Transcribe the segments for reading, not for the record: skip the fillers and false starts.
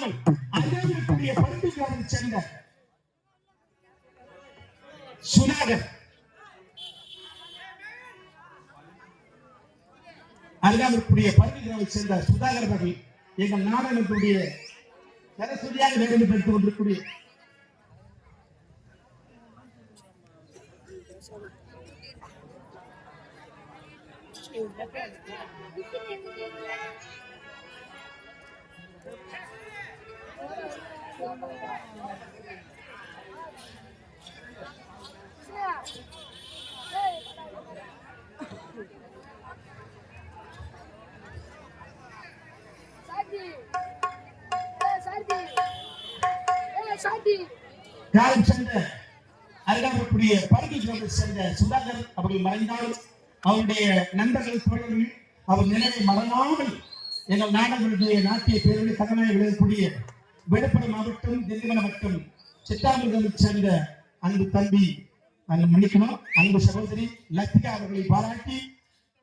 மட்டுமல்லாமல் அருகாமைக்குரிய பருத்தி கிராமத்தை சேர்ந்த சுதாகர், அருகாமைக்குரிய பருத்தி கிராமத்தை சேர்ந்த சுதாகர் அவர்கள் எங்கள் நாடகத்துடைய சரஸ்வதியாக வேலை பெற்றுக் கொண்டிருக்கூடிய காலம் சென்ற அருகாமைக்குரிய பருத்தி கிராமத்தை சேர்ந்த சுதாகர் அவர்கள் மறைந்தாலும் அவருடைய நண்பர்கள் தோழர்கள் அவர் நினைவை மறவாமல் எங்கள் நாடகங்களுடைய நாட்டிய பேரவை கதனாய் விளையக்கூடிய விழுப்புரம் மாவட்டம் திண்டிவனம் மற்றும் சித்தாமூர்களை சேர்ந்த அன்பு தம்பி மன்னிக்கணும் அன்பு சகோதரி லத்திகா அவர்களை பாராட்டி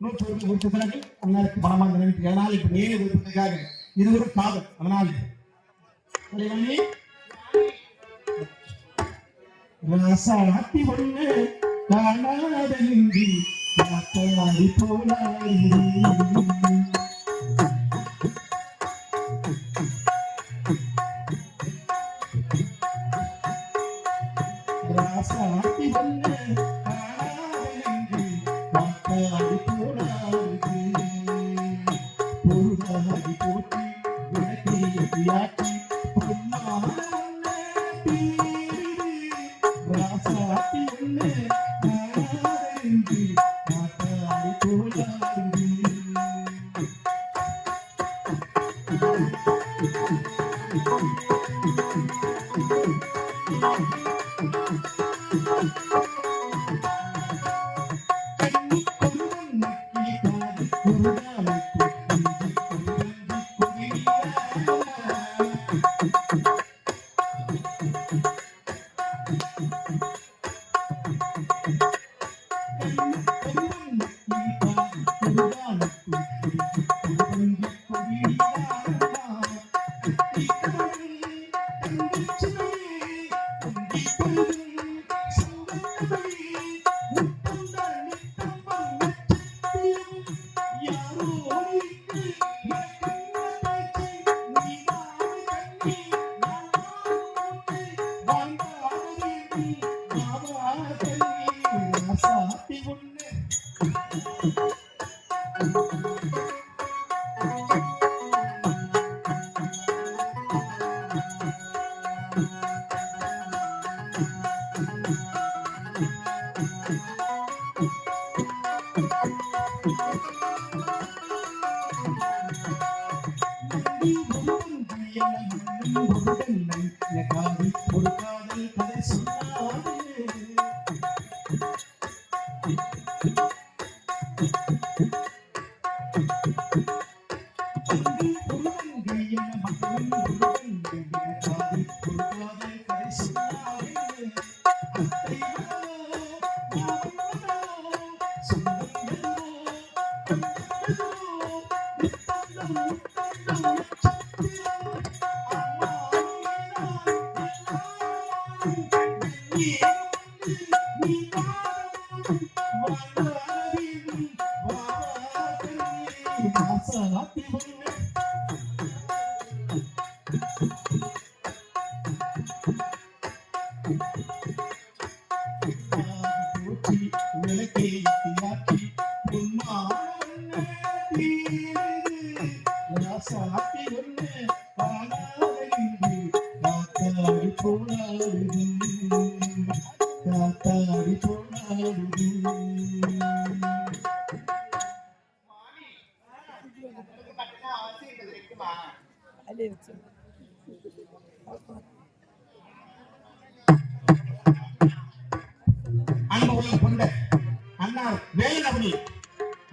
101 உறுப்பினர்கள் அன்னாருக்கு மனமாக நினைத்து அதனால் இப்ப நேர விருப்பத்துக்காக இது ஒரு காதல். அதனால் ராசாத்தி ஒண்ணு காணாத நின்றி காத்தாடி போனாய் ராசாத்தி ஒண்ணு காணாத நின்றி காத்தாடி போனாய் பொருளாடி போட்டி விளக்கி யாக்கி ராசாத்தி ஒண்ணு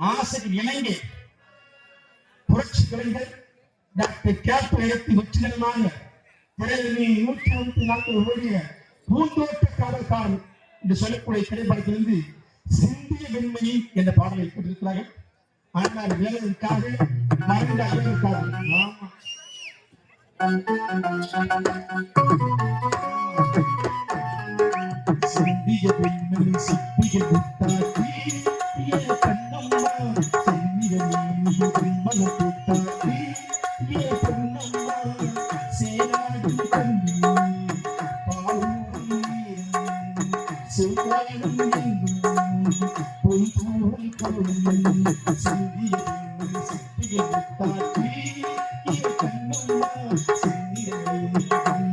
ஆசைக்கு இணங்கி புரட்சி கலைஞர் டாக்டர் கேப்டன் எடுத்து வெற்றிகரமாக 154 ஓடிய பூந்தோட்ட காவல்காரன் என்று சொல்லக்கூடிய திரைப்படத்திலிருந்து சிந்திய வெண்மணி என்ற பாடலை கொண்டிருக்கிறார்கள். ஆனால் வேலைக்காக மறைந்த செம்பிய பெண்மணி சிப்பிய முத்தாட்டி ஏ கண்ணம்மா செம்பிய பெண்மணி முத்தாட்டி ஏ கண்ணம்மா சேராடி கண்ணி பாலும் சேராடும் பொய் போல் கவலை செம்பிய பெண்மணி சிப்பிய முத்தாட்டி ஏ கண்ணம்மா செம்பிய பெண்மணி முத்தாட்டி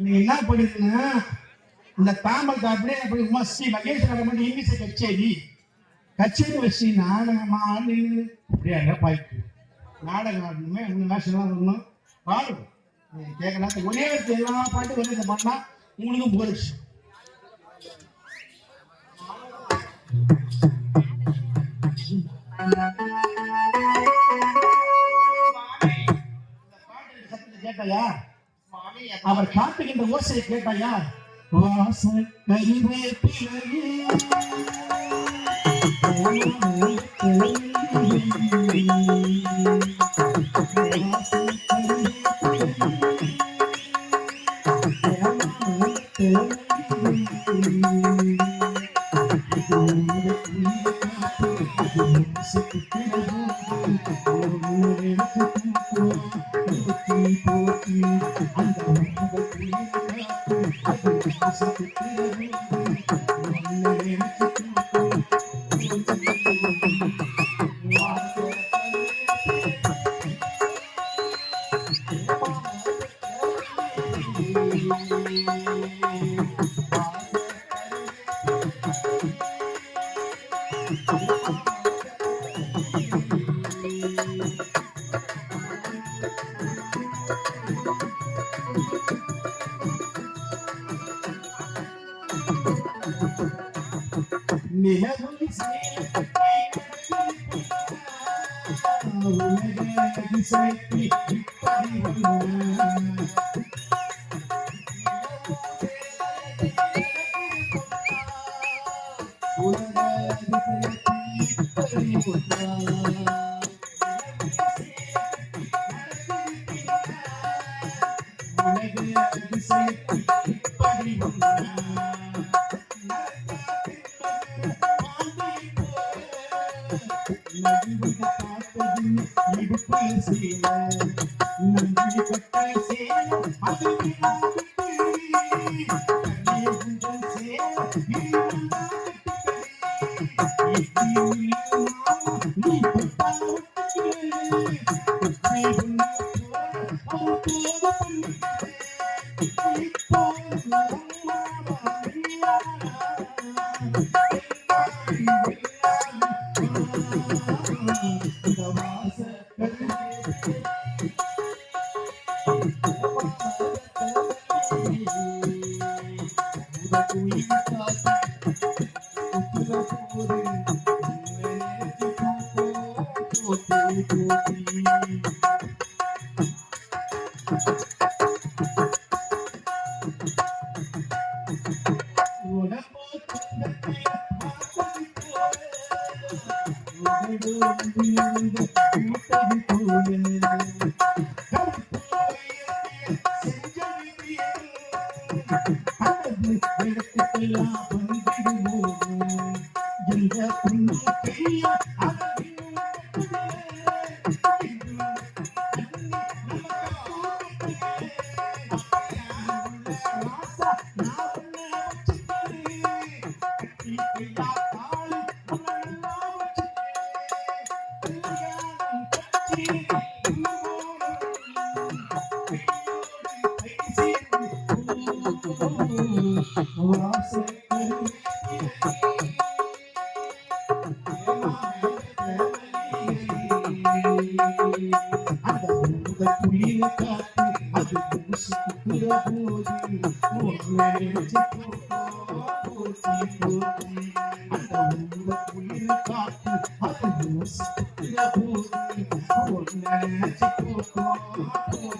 நீ என்ன பண்ணிருக்கீங்க? இந்த தாமத்தை அப்படியே அப்படி ஸ்ரீ மகேஸ்வரர் மட்டும் இங்கிலீஷ் கச்சேரி வச்சு நாடகமா அப்படியே பாய்க்கு நாடகம் ஆடணுமே 3 வருஷம் வரணும் பாடும் கேட்கலாம். ஒரே எல்லா பாட்டு வந்து இதை பண்ணா உங்களுக்கும் போயிடுச்சு. கேட்டாயா? அவர் காட்டுகின்ற ஓசையை கேட்டாயா? வாச கருவே நிலவும் சேலத்தை உலக அதிசயத்தை இப்படி உலக அதிசயத்தை இப்படி Thank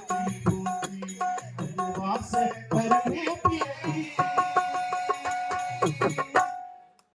you.